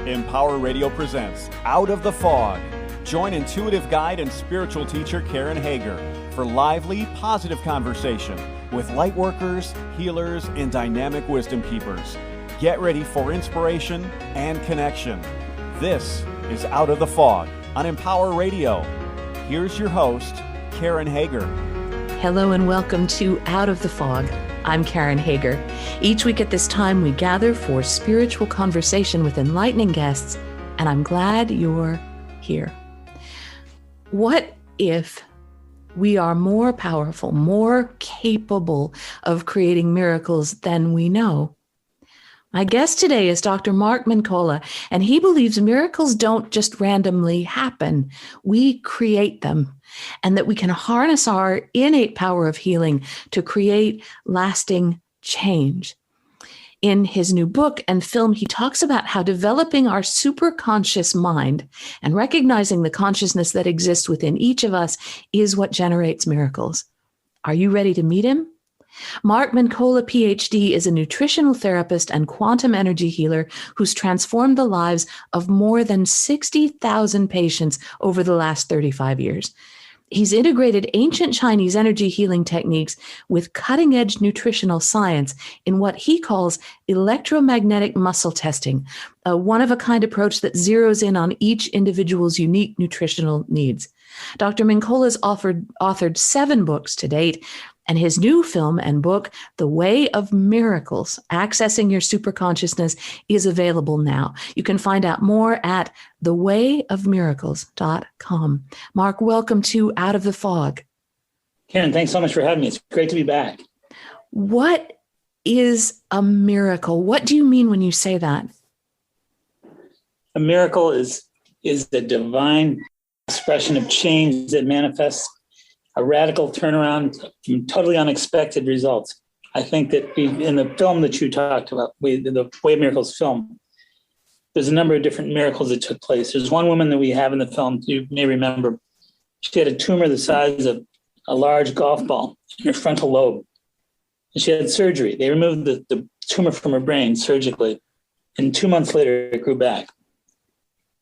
Empower Radio presents Out of the Fog. Join intuitive guide and spiritual teacher Karen Hager for lively, positive conversation with lightworkers, healers, and dynamic wisdom keepers. Get ready for inspiration and connection. This is Out of the Fog on Empower Radio. Here's your host, Karen Hager. Hello and welcome to Out of the Fog. I'm Karen Hager. Each week at this time, we gather for spiritual conversation with enlightening guests, and I'm glad you're here. What if we are more powerful, more capable of creating miracles than we know? My guest today is Dr. Mark Mincolla, and he believes miracles don't just randomly happen. We create them, and that we can harness our innate power of healing to create lasting change. In his new book and film, he talks about how developing our superconscious mind and recognizing the consciousness that exists within each of us is what generates miracles. Are you ready to meet him? Mark Mincolla Ph.D. is a nutritional therapist and quantum energy healer who's transformed the lives of more than 60,000 patients over the last 35 years. He's integrated ancient Chinese energy healing techniques with cutting-edge nutritional science in what he calls electromagnetic muscle testing, a one-of-a-kind approach that zeroes in on each individual's unique nutritional needs. Dr. Mincolla's authored 7 books to date, and his new film and book, The Way of Miracles, Accessing Your Superconsciousness, is available now. You can find out more at thewayofmiracles.com. Mark, welcome to Out of the Fog. Karen, thanks so much for having me. It's great to be back. What is a miracle? What do you mean when you say that? A miracle is the divine expression of change that manifests a radical turnaround from totally unexpected results. I think that in the film that you talked about, the Way of Miracles film, there's a number of different miracles that took place. There's one woman that we have in the film, you may remember. She had a tumor the size of a large golf ball in her frontal lobe. And she had surgery. They removed the tumor from her brain surgically. And 2 months later, it grew back.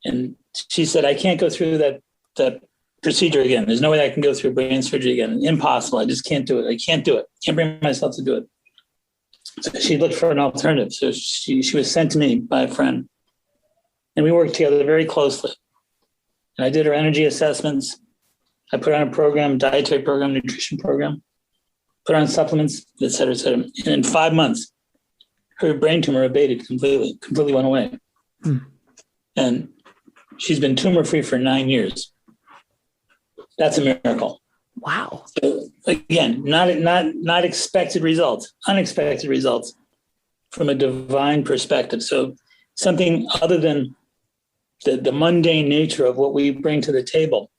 And she said, I can't go through that procedure again. There's no way I can go through brain surgery again. Impossible. I just can't do it. I can't do it. Can't bring myself to do it. So she looked for an alternative. So she was sent to me by a friend. And we worked together very closely. And I did her energy assessments. I put on a program, dietary program, nutrition program, put on supplements, et cetera, et cetera. And in 5 months, her brain tumor abated completely went away. And she's been tumor-free for 9 years. That's a miracle. Wow. So again, not expected results, unexpected results from a divine perspective. So something other than the mundane nature of what we bring to the table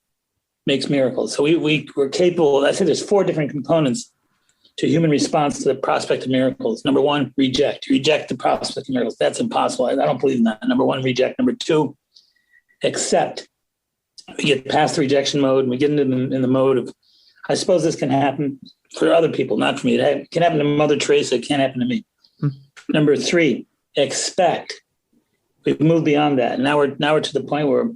makes miracles. So we're capable. I say there's 4 different components to human response to the prospect of miracles. Number 1, reject the prospect of miracles. That's impossible. I don't believe in that. Number 1, reject. Number 2, accept. We get past the rejection mode and we get into in the mode of, I suppose this can happen for other people, not for me. It can happen to Mother Teresa. It can't happen to me. Number 3, expect. We've moved beyond that. Now we're to the point where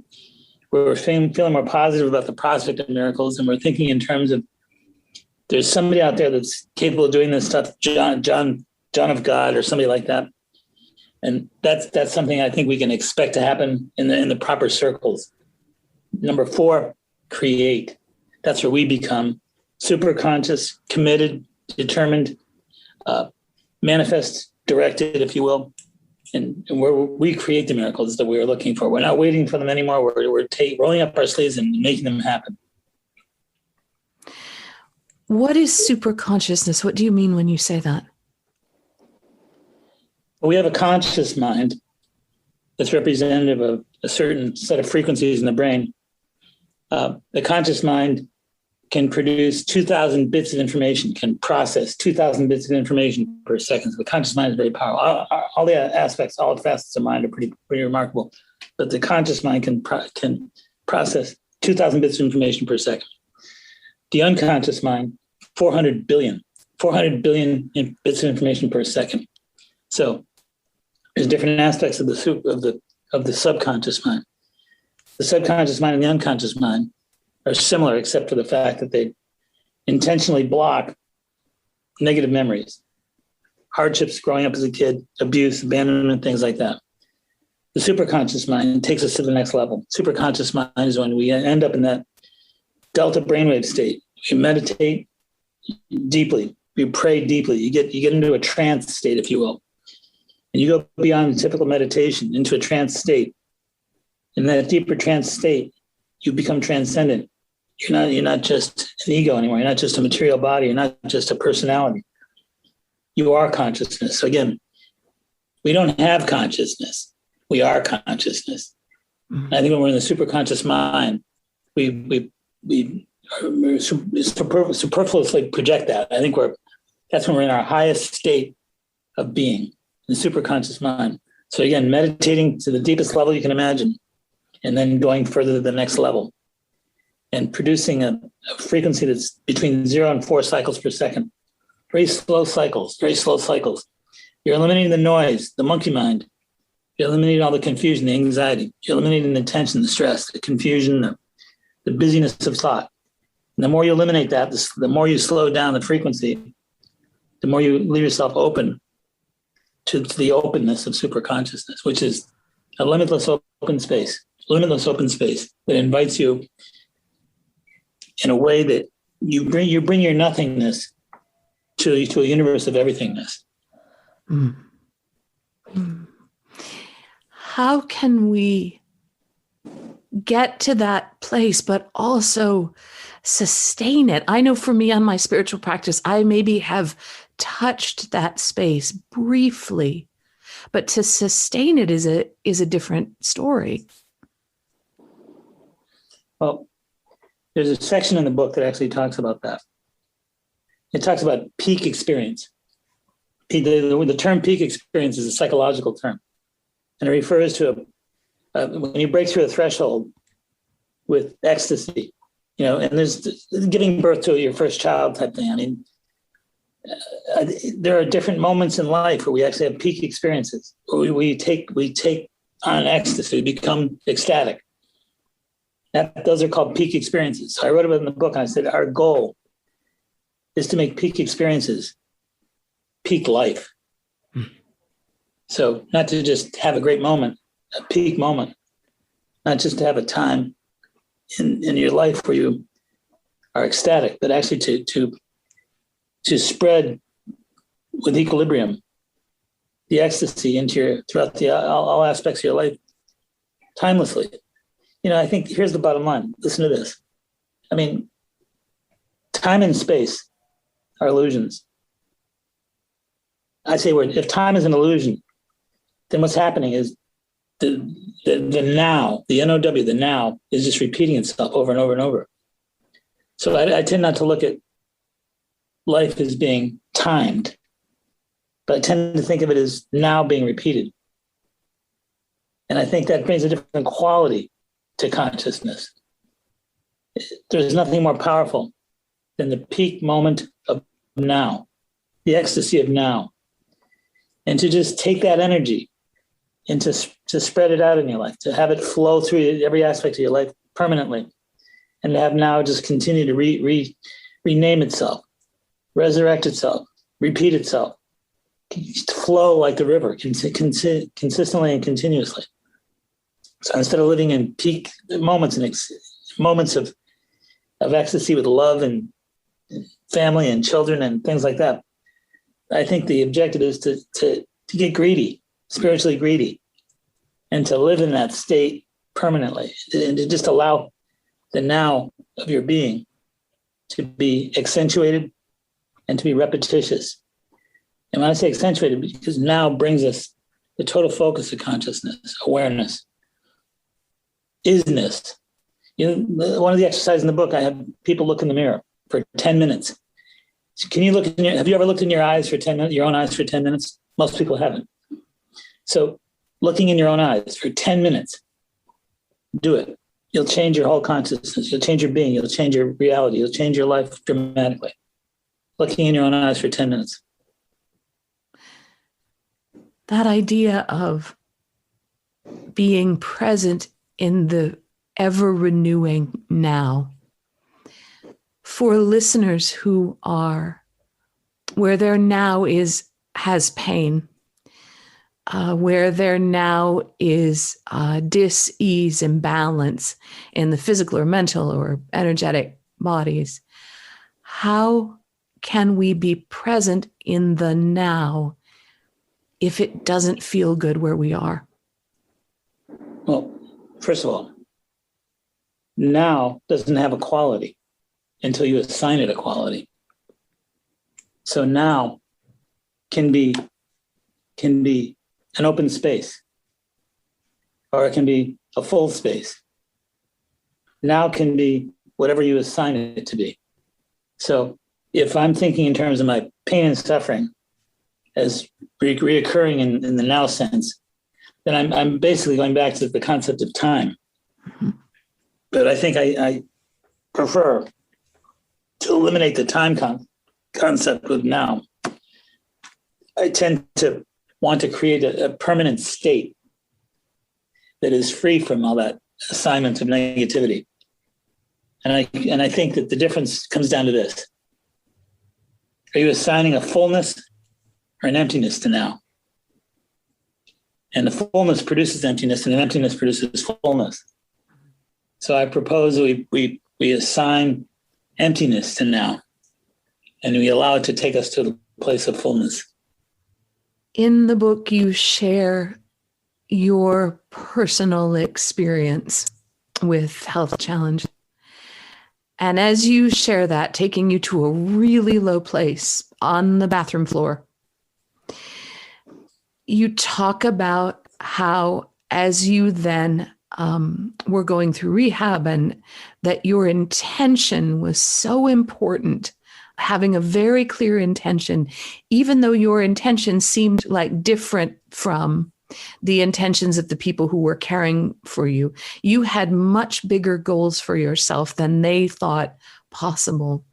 we're feeling more positive about the prospect of miracles, and we're thinking in terms of there's somebody out there that's capable of doing this stuff, John of God or somebody like that. And that's something I think we can expect to happen in the proper circles. Number 4, create. That's where we become superconscious, committed, determined, manifest, directed, if you will. And where we create the miracles that we are looking for. We're not waiting for them anymore. We're rolling up our sleeves and making them happen. What is superconsciousness? What do you mean when you say that? We have a conscious mind that's representative of a certain set of frequencies in the brain. The conscious mind can produce 2,000 bits of information, can process 2,000 bits of information per second. So the conscious mind is very powerful. All the aspects, all the facets of mind are pretty remarkable. But the conscious mind can process 2,000 bits of information per second. The unconscious mind, 400 billion bits of information per second. So there's different aspects of the of the subconscious mind. The subconscious mind and the unconscious mind are similar, except for the fact that they intentionally block negative memories, hardships growing up as a kid, abuse, abandonment, things like that. The superconscious mind takes us to the next level. Superconscious mind is when we end up in that delta brainwave state. You meditate deeply, you pray deeply, you get into a trance state, if you will. And you go beyond typical meditation into a trance state. In that deeper trance state, you become transcendent. You're not just an ego anymore. You're not just a material body. You're not just a personality. You are consciousness. So again, we don't have consciousness. We are consciousness. Mm-hmm. I think when we're in the superconscious mind, we superfluously project that. I think that's when we're in our highest state of being, in the superconscious mind. So again, meditating to the deepest level you can imagine, and then going further to the next level, and producing a frequency that's between 0 and 4 cycles per second. Very slow cycles, very slow cycles. You're eliminating the noise, the monkey mind. You're eliminating all the confusion, the anxiety. You're eliminating the tension, the stress, the confusion, the busyness of thought. And the more you eliminate that, the more you slow down the frequency, the more you leave yourself open to the openness of superconsciousness, which is a limitless open space that invites you in a way that you bring your nothingness to a universe of everythingness. Mm. Mm. How can we get to that place, but also sustain it? I know for me on my spiritual practice, I maybe have touched that space briefly, but to sustain it is a different story. Well, there's a section in the book that actually talks about that. It talks about peak experience. The term peak experience is a psychological term, and it refers to when you break through a threshold with ecstasy, and there's giving birth to your first child type thing. I mean, there are different moments in life where we actually have peak experiences, where we take on ecstasy, become ecstatic. Those are called peak experiences. So I wrote about it in the book, and I said, our goal is to make peak experiences peak life. So not to just have a great moment, a peak moment, not just to have a time in your life where you are ecstatic, but actually to spread with equilibrium the ecstasy throughout all aspects of your life timelessly. I think here's the bottom line. Listen to this. I mean, time and space are illusions. I say if time is an illusion, then what's happening is the now, the NOW, the now is just repeating itself over and over and over. So I tend not to look at life as being timed, but I tend to think of it as now being repeated. And I think that brings a different quality to consciousness. There's nothing more powerful than the peak moment of now, the ecstasy of now. And to just take that energy and to spread it out in your life, to have it flow through every aspect of your life permanently, and to have now just continue to rename itself, resurrect itself, repeat itself, flow like the river, consistently and continuously. So instead of living in peak moments and moments of ecstasy with love and family and children and things like that, I think the objective is to get greedy, spiritually greedy, and to live in that state permanently, and to just allow the now of your being to be accentuated and to be repetitious. And when I say accentuated, because now brings us the total focus of consciousness, awareness, isness. One of the exercises in the book, I have people look in the mirror for 10 minutes. Have you ever looked in your eyes for 10 minutes, your own eyes for 10 minutes? Most people haven't. So looking in your own eyes for 10 minutes, do it. You'll change your whole consciousness. You'll change your being. You'll change your reality. You'll change your life dramatically. Looking in your own eyes for 10 minutes. That idea of being present in the ever renewing now. For listeners who are where their now has pain, where there now is dis-ease, imbalance in the physical or mental or energetic bodies, how can we be present in the now if it doesn't feel good where we are? Well, first of all, now doesn't have a quality until you assign it a quality. So now can be an open space, or it can be a full space. Now can be whatever you assign it to be. So if I'm thinking in terms of my pain and suffering as reoccurring in the now sense, then I'm basically going back to the concept of time. Mm-hmm. But I think I prefer to eliminate the time concept with now. I tend to want to create a permanent state that is free from all that assignment of negativity. And I think that the difference comes down to this. Are you assigning a fullness or an emptiness to now? And the fullness produces emptiness, and the emptiness produces fullness. So I propose we assign emptiness to now, and we allow it to take us to the place of fullness. In the book, you share your personal experience with health challenge. And as you share that, taking you to a really low place on the bathroom floor, you talk about how, as you then were going through rehab, and that your intention was so important, having a very clear intention, even though your intention seemed like different from the intentions of the people who were caring for you. You had much bigger goals for yourself than they thought possible.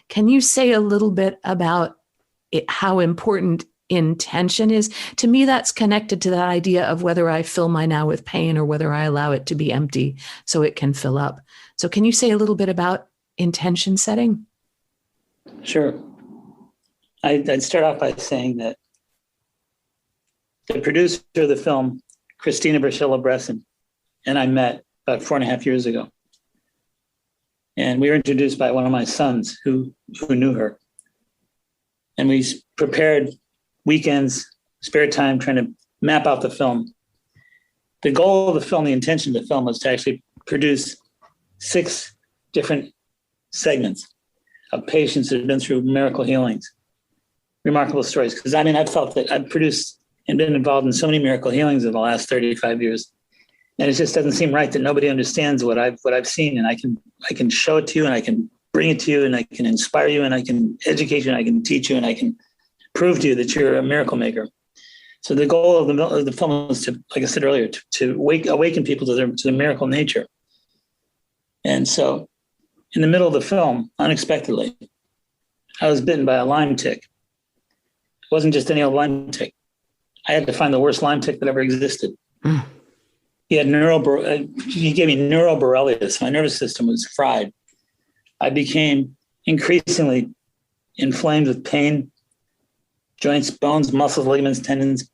Can you say a little bit about how important intention is? To me, that's connected to that idea of whether I fill my now with pain or whether I allow it to be empty so it can fill up. So can you say a little bit about intention setting? Sure. I'd start off by saying that the producer of the film, Christina Bershilla-Bresson, and I met about 4.5 years ago. And we were introduced by one of my sons who knew her. And we prepared weekends, spare time, trying to map out the film. The goal of the film, the intention of the film, was to actually produce 6 different segments of patients that have been through miracle healings, remarkable stories. Because I've felt that I've produced and been involved in so many miracle healings in the last 35 years. And it just doesn't seem right that nobody understands what I've seen. And I can show it to you, and I can bring it to you, and I can inspire you, and I can educate you, and I can teach you, and I can prove to you that you're a miracle maker. So the goal of the film is to, like I said earlier, to awaken people to their miracle nature. And so in the middle of the film, unexpectedly, I was bitten by a Lyme tick. It wasn't just any old Lyme tick. I had to find the worst Lyme tick that ever existed. Mm. He gave me neuroborrelias. My nervous system was fried. I became increasingly inflamed with pain, joints, bones, muscles, ligaments, tendons.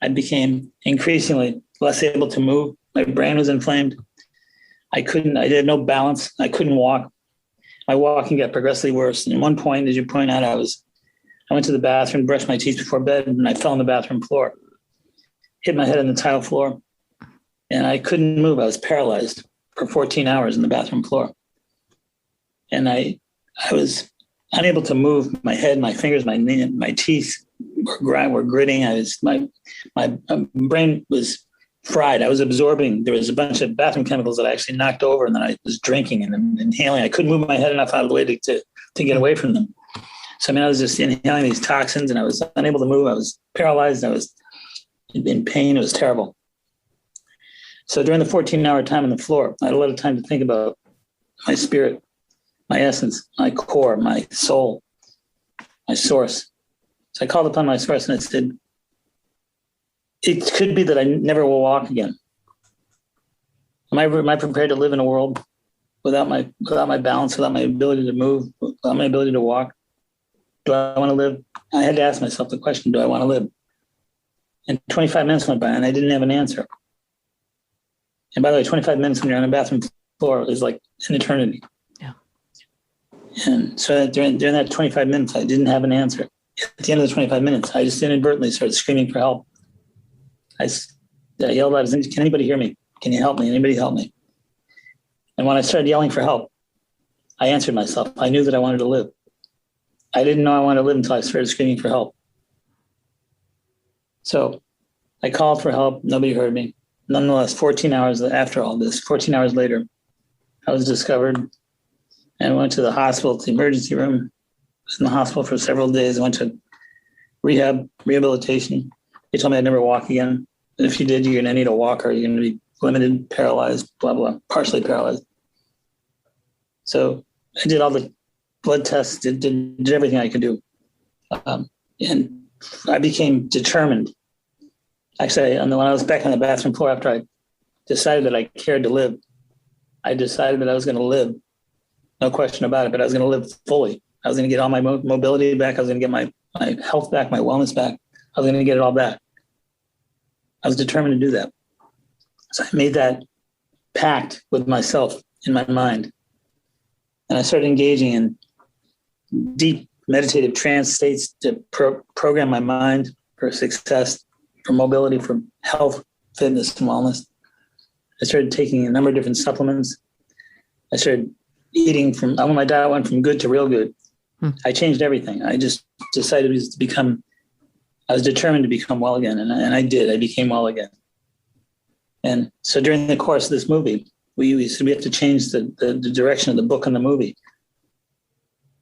I became increasingly less able to move. My brain was inflamed. I had no balance. I couldn't walk. My walking got progressively worse. And at one point, as you point out, I went to the bathroom, brushed my teeth before bed, and I fell on the bathroom floor, hit my head on the tile floor, and I couldn't move. I was paralyzed for 14 hours in the bathroom floor. And I was unable to move my head, my fingers, my teeth were gritting. My brain was fried. I was absorbing. There was a bunch of bathroom chemicals that I actually knocked over, and then I was drinking and inhaling. I couldn't move my head enough out of the way to get away from them. So I was just inhaling these toxins, and I was unable to move. I was paralyzed. I was in pain. It was terrible. So during the 14-hour time on the floor, I had a lot of time to think about my spirit, my essence, my core, my soul, my source. So I called upon my source, and I said, it could be that I never will walk again. Am I prepared to live in a world without my balance, without my ability to move, without my ability to walk? Do I want to live? I had to ask myself the question, do I want to live? And 25 minutes went by and I didn't have an answer. And by the way, 25 minutes when you're on a bathroom floor is like an eternity. Yeah. And so during that 25 minutes, I didn't have an answer. At the end of the 25 minutes, I just inadvertently started screaming for help. I yelled out, can anybody hear me? Can you help me? Anybody help me? And when I started yelling for help, I answered myself. I knew that I wanted to live. I didn't know I wanted to live until I started screaming for help. So I called for help. Nobody heard me. Nonetheless, 14 hours after all this, 14 hours later, I was discovered and went to the hospital, to the emergency room. I was in the hospital for several days. I went to rehabilitation. They told me I'd never walk again. And if you did, you're going to need a walker. You're going to be limited, paralyzed, blah, blah, partially paralyzed. So I did all the blood tests, did everything I could do. And I became determined. Actually, when I was back on the bathroom floor after I decided that I cared to live, I decided that I was going to live. No question about it, but I was going to live fully. I was going to get all my mobility back. I was going to get my health back, my wellness back. I was going to get it all back. I was determined to do that. So I made that pact with myself in my mind. And I started engaging in deep meditative trance states to program my mind for success, for mobility, for health, fitness, and wellness. I started taking a number of different supplements. I started eating my diet went from good to real good. I changed everything. I just decided I was determined to become well again. And I did. I became well again. And so during the course of this movie, we said we have to change the direction of the book and the movie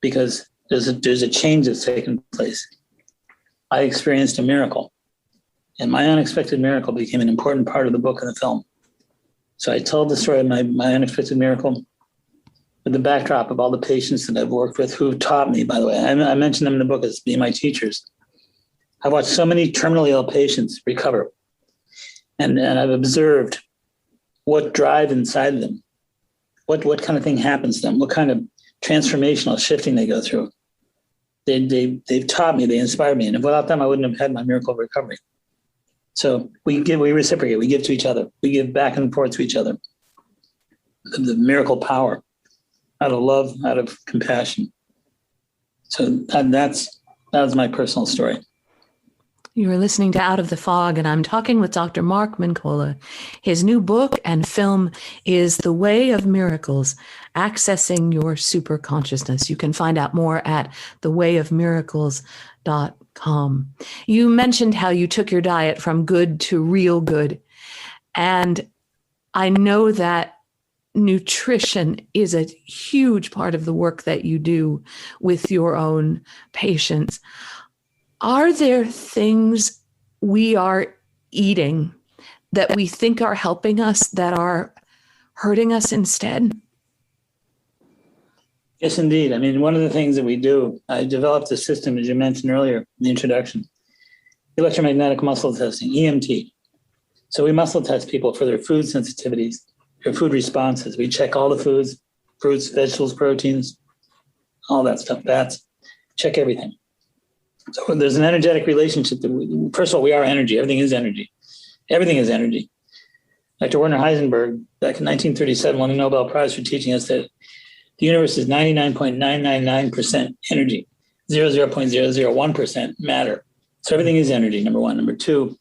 because there's a change that's taken place. I experienced a miracle, and my unexpected miracle became an important part of the book and the film. So I told the story of my unexpected miracle with the backdrop of all the patients that I've worked with who taught me, by the way. I mentioned them in the book as being my teachers. I've watched so many terminally ill patients recover, and I've observed what drive inside them, what kind of thing happens to them, what kind of transformational shifting they go through. They've taught me, they inspired me, and without them, I wouldn't have had my miracle of recovery. So we reciprocate, we give to each other, we give back and forth to each other. The miracle power, out of love, out of compassion. So that was my personal story. You are listening to Out of the Fog, and I'm talking with Dr. Mark Mincolla. His new book and film is The Way of Miracles, Accessing Your Superconsciousness. You can find out more at thewayofmiracles.com. You mentioned how you took your diet from good to real good. And I know that nutrition is a huge part of the work that you do with your own patients. Are there things we are eating that we think are helping us that are hurting us instead? Yes, indeed. I mean, one of the things that we do, I developed a system, as you mentioned earlier in the introduction, Electromagnetic Muscle Testing, EMT. So we muscle test people for their food sensitivities, their food responses. We check all the foods, fruits, vegetables, proteins, all that stuff, fats, check everything. So there's an energetic relationship. First of all, we are energy. Everything is energy. Everything is energy. Dr. Werner Heisenberg, back in 1937, won a Nobel Prize for teaching us that the universe is 99.999% energy, 0.001% matter. So everything is energy, number one. Number two,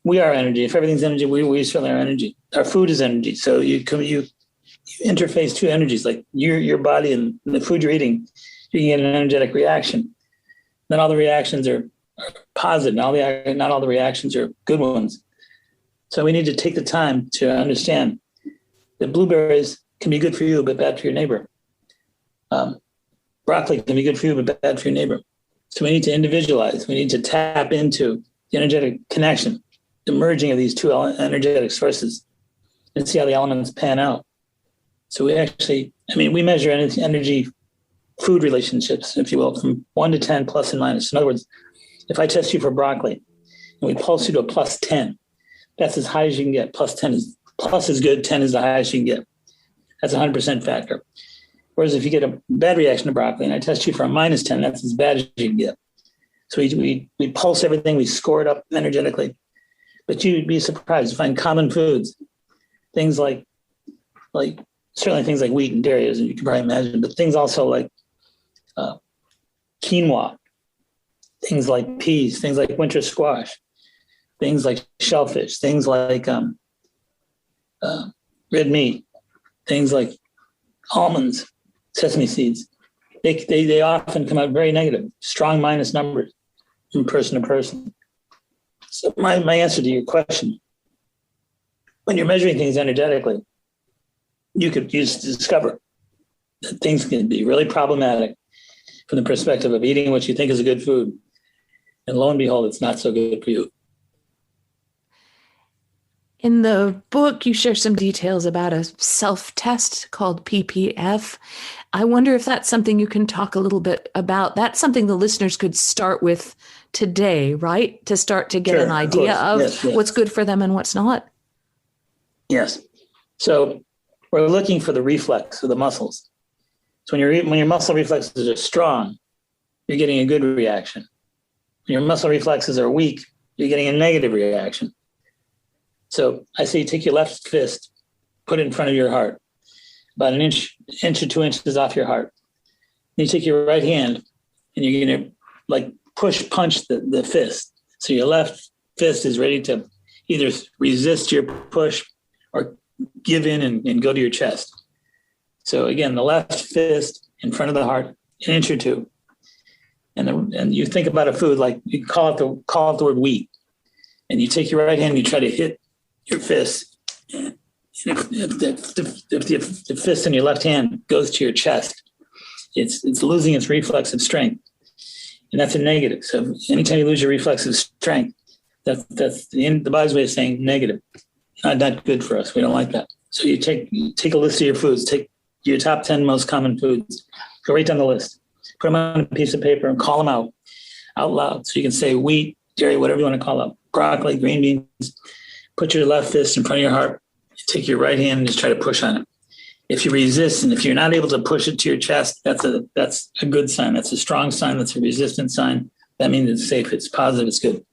we are energy. If everything's energy, we certainly are energy. Our food is energy. So you interface two energies, like your body and the food you're eating, you can get an energetic reaction. Then all the reactions are positive. Not all the reactions are good ones. So we need to take the time to understand that blueberries can be good for you, but bad for your neighbor. Broccoli can be good for you, but bad for your neighbor. So we need to individualize. We need to tap into the energetic connection, the merging of these two energetic sources, and see how the elements pan out. So we measure energy food relationships, if you will, from 1 to 10, plus and minus. In other words, if I test you for broccoli and we pulse you to a plus 10, That's as high as you can get. Plus is good, 10 is the highest you can get. That's 100% factor. Whereas if you get a bad reaction to broccoli, and I test you for a -10, that's as bad as you can get. So we pulse everything, we score it up energetically. But you'd be surprised to find common foods, things like certainly things like wheat and dairy, as you can probably imagine, but things also like quinoa, things like peas, things like winter squash, things like shellfish, things like red meat, things like almonds, sesame seeds. They often come out very negative, strong minus numbers from person to person. So my answer to your question, when you're measuring things energetically, you could discover that things can be really problematic from the perspective of eating what you think is a good food. And lo and behold, it's not so good for you. In the book, you share some details about a self-test called PPF. I wonder if that's something you can talk a little bit about. That's something the listeners could start with today, right? To start to get an idea of yes. what's good for them and what's not. Yes. So we're looking for the reflex of the muscles. So when your muscle reflexes are strong, you're getting a good reaction. When your muscle reflexes are weak, you're getting a negative reaction. So I say take your left fist, put it in front of your heart, about an inch or 2 inches off your heart. Then you take your right hand and you're going to like punch the fist. So your left fist is ready to either resist your push or give in and go to your chest. So again, the left fist in front of the heart, an inch or 2. And you think about a food like you call it the word wheat. And you take your right hand and you try to hit your fist. And if the fist in your left hand goes to your chest, it's losing its reflexive strength. And that's a negative. So anytime you lose your reflexive strength, that's the body's way of saying negative. Not good for us. We don't like that. So you take a list of your foods, take your top 10 most common foods, go right down the list, put them on a piece of paper and call them out loud. So you can say wheat, dairy, whatever you want to call it, broccoli, green beans. Put your left fist in front of your heart. Take your right hand and just try to push on it. If you resist and if you're not able to push it to your chest, that's a good sign. That's a strong sign. That's a resistant sign. That means it's safe. It's positive. It's good.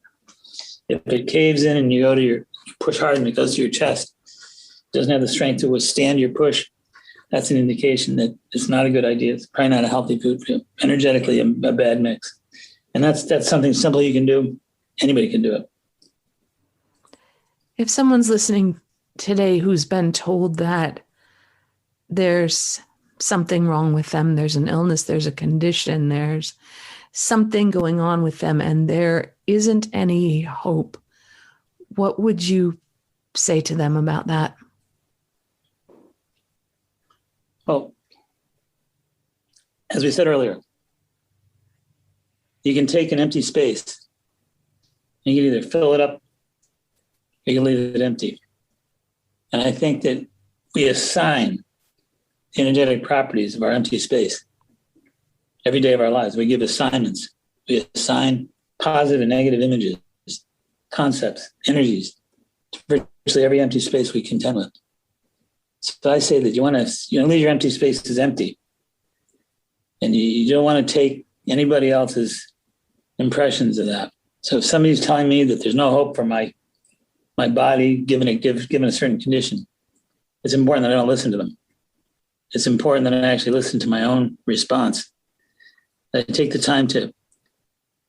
If it caves in and you push hard and it goes to your chest, doesn't have the strength to withstand your push, that's an indication that it's not a good idea. It's probably not a healthy food for you. Energetically, a bad mix. And that's something simple you can do. Anybody can do it. If someone's listening today who's been told that there's something wrong with them, there's an illness, there's a condition, there's something going on with them, and there isn't any hope, what would you say to them about that? Well, as we said earlier, you can take an empty space. You can either fill it up, you can leave it empty. And I think that we assign the energetic properties of our empty space every day of our lives. We give assignments. We assign positive and negative images, concepts, energies to virtually every empty space we contend with. So I say that you want to leave your empty spaces empty. And you don't want to take anybody else's impressions of that. So if somebody's telling me that there's no hope for my body given a certain condition, it's important that I don't listen to them. It's important that I actually listen to my own response. That I take the time to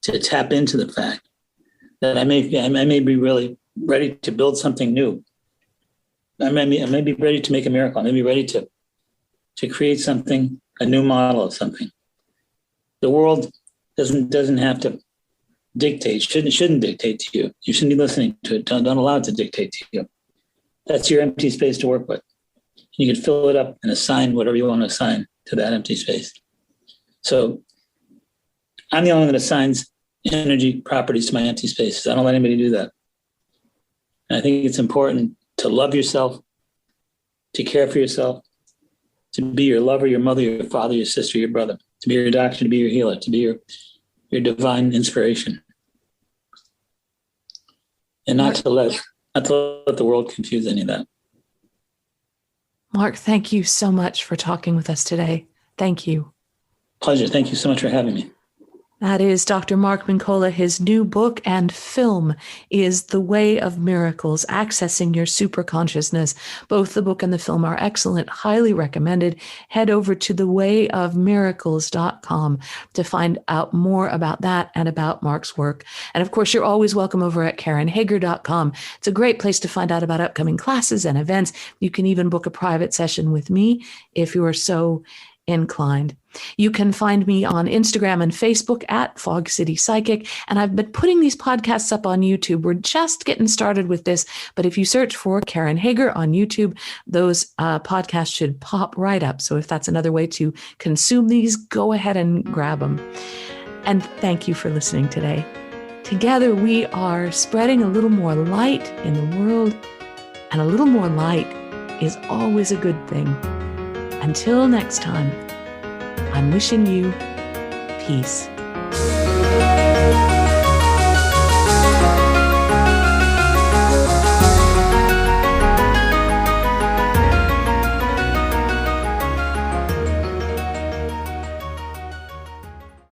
tap into the fact that I may be really ready to build something new. I may be ready to make a miracle. I may be ready to create something, a new model of something. The world doesn't have to dictate, shouldn't dictate to you. You shouldn't be listening to it. Don't allow it to dictate to you. That's your empty space to work with. You can fill it up and assign whatever you want to assign to that empty space. So I'm the only one that assigns energy properties to my empty spaces. I don't let anybody do that. And I think it's important to love yourself, to care for yourself, to be your lover, your mother, your father, your sister, your brother, to be your doctor, to be your healer, to be your divine inspiration. And not to let not to let the world confuse any of that. Mark, thank you so much for talking with us today. Thank you. Pleasure. Thank you so much for having me. That is Dr. Mark Mincolla. His new book and film is The Way of Miracles, Accessing Your Superconsciousness. Both the book and the film are excellent, highly recommended. Head over to thewayofmiracles.com to find out more about that and about Mark's work. And of course, you're always welcome over at KarenHager.com. It's a great place to find out about upcoming classes and events. You can even book a private session with me if you are so inclined. You can find me on Instagram and Facebook at Fog City Psychic, and I've been putting these podcasts up on YouTube. We're just getting started with this, but if you search for Karen Hager on YouTube, those podcasts should pop right up. So if that's another way to consume these, go ahead and grab them. And thank you for listening today. Together, we are spreading a little more light in the world, and a little more light is always a good thing. Until next time, I'm wishing you peace.